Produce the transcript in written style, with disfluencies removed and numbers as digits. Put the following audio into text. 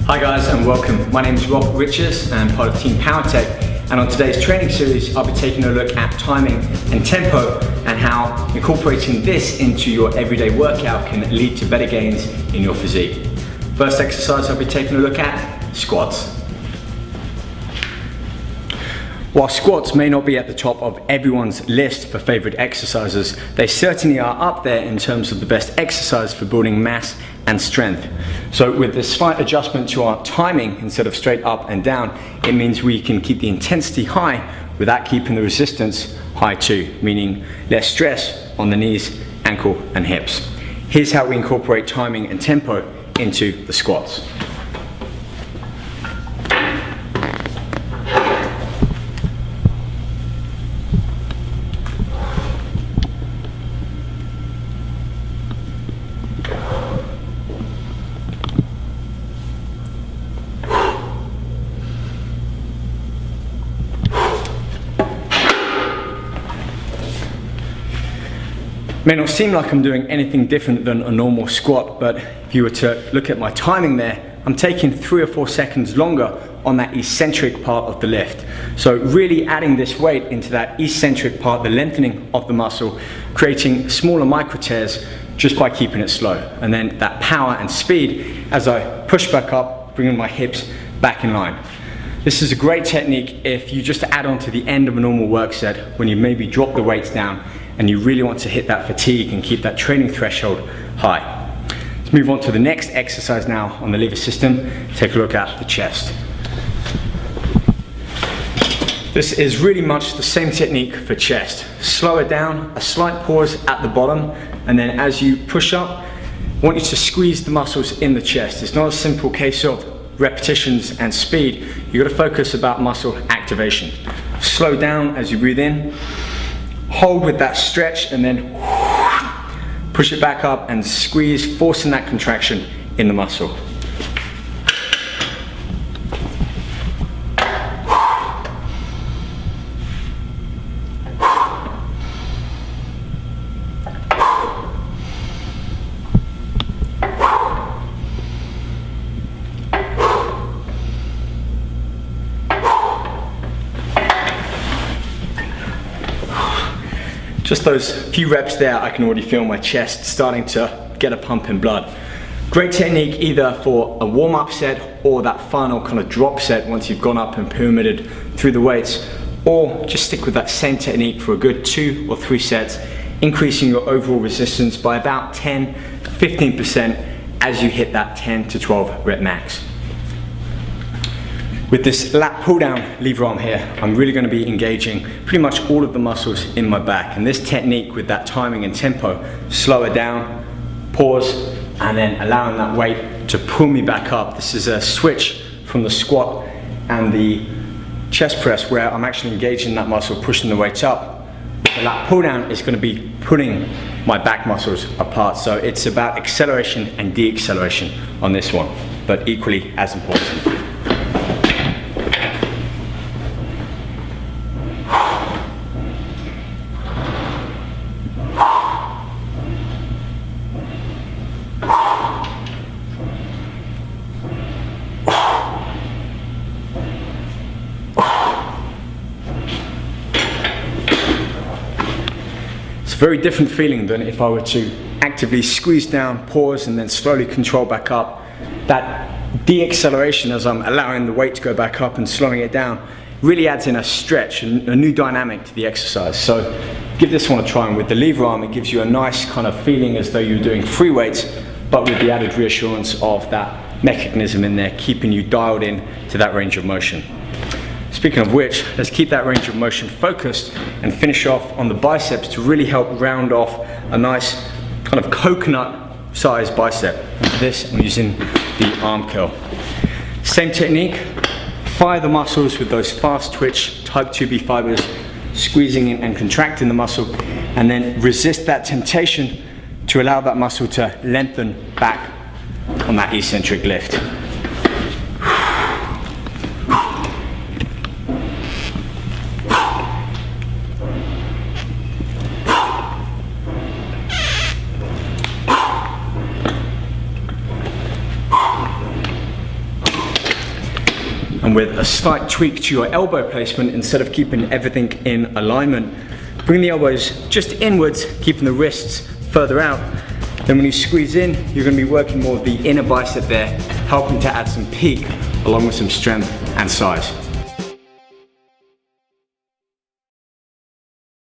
Hi guys and welcome. My name is Rob Richards and I'm part of Team Powertec, and on today's training series I'll be taking a look at timing and tempo and how incorporating this into your everyday workout can lead to better gains in your physique. First exercise I'll be taking a look at, squats. While squats may not be at the top of everyone's list for favorite exercises, they certainly are up there in terms of the best exercise for building mass and strength. So with this slight adjustment to our timing, instead of straight up and down, it means we can keep the intensity high without keeping the resistance high too, meaning less stress on the knees, ankle and hips. Here's how we incorporate timing and tempo into the squats. May not seem like I'm doing anything different than a normal squat, but if you were to look at my timing there, I'm taking 3 or 4 seconds longer on that eccentric part of the lift. So really adding this weight into that eccentric part, the lengthening of the muscle, creating smaller micro tears just by keeping it slow. And then that power and speed as I push back up, bringing my hips back in line. This is a great technique if you just add on to the end of a normal work set when you maybe drop the weights down and you really want to hit that fatigue and keep that training threshold high. Let's move on to the next exercise now on the lever system. Take a look at the chest. This is really much the same technique for chest. Slow it down, a slight pause at the bottom, and then as you push up, I want you to squeeze the muscles in the chest. It's not a simple case of repetitions and speed. You've got to focus about muscle activation. Slow down as you breathe in. Hold with that stretch and then push it back up and squeeze, forcing that contraction in the muscle. Just those few reps there, I can already feel my chest starting to get a pump in blood. Great technique either for a warm-up set or that final kind of drop set once you've gone up and pyramided through the weights, or just stick with that same technique for a good 2 or 3 sets, increasing your overall resistance by about 10-15% as you hit that 10 to 12 rep max. With this lat pull down lever arm here, I'm really going to be engaging pretty much all of the muscles in my back. And this technique with that timing and tempo, slow it down, pause, and then allowing that weight to pull me back up. This is a switch from the squat and the chest press where I'm actually engaging that muscle, pushing the weights up. The lat pull down is going to be pulling my back muscles apart. So it's about acceleration and de-acceleration on this one, but equally as important. Very different feeling than if I were to actively squeeze down, pause, and then slowly control back up. That de-acceleration as I'm allowing the weight to go back up and slowing it down really adds in a stretch and a new dynamic to the exercise. So give this one a try, and with the lever arm it gives you a nice kind of feeling as though you're doing free weights, but with the added reassurance of that mechanism in there keeping you dialed in to that range of motion. Speaking of which, let's keep that range of motion focused and finish off on the biceps to really help round off a nice kind of coconut sized bicep. And for this, I'm using the arm curl. Same technique, fire the muscles with those fast twitch type 2B fibers, squeezing in and contracting the muscle, and then resist that temptation to allow that muscle to lengthen back on that eccentric lift. And with a slight tweak to your elbow placement, instead of keeping everything in alignment, bring the elbows just inwards, keeping the wrists further out. Then when you squeeze in, you're going to be working more of the inner bicep there, helping to add some peak along with some strength and size.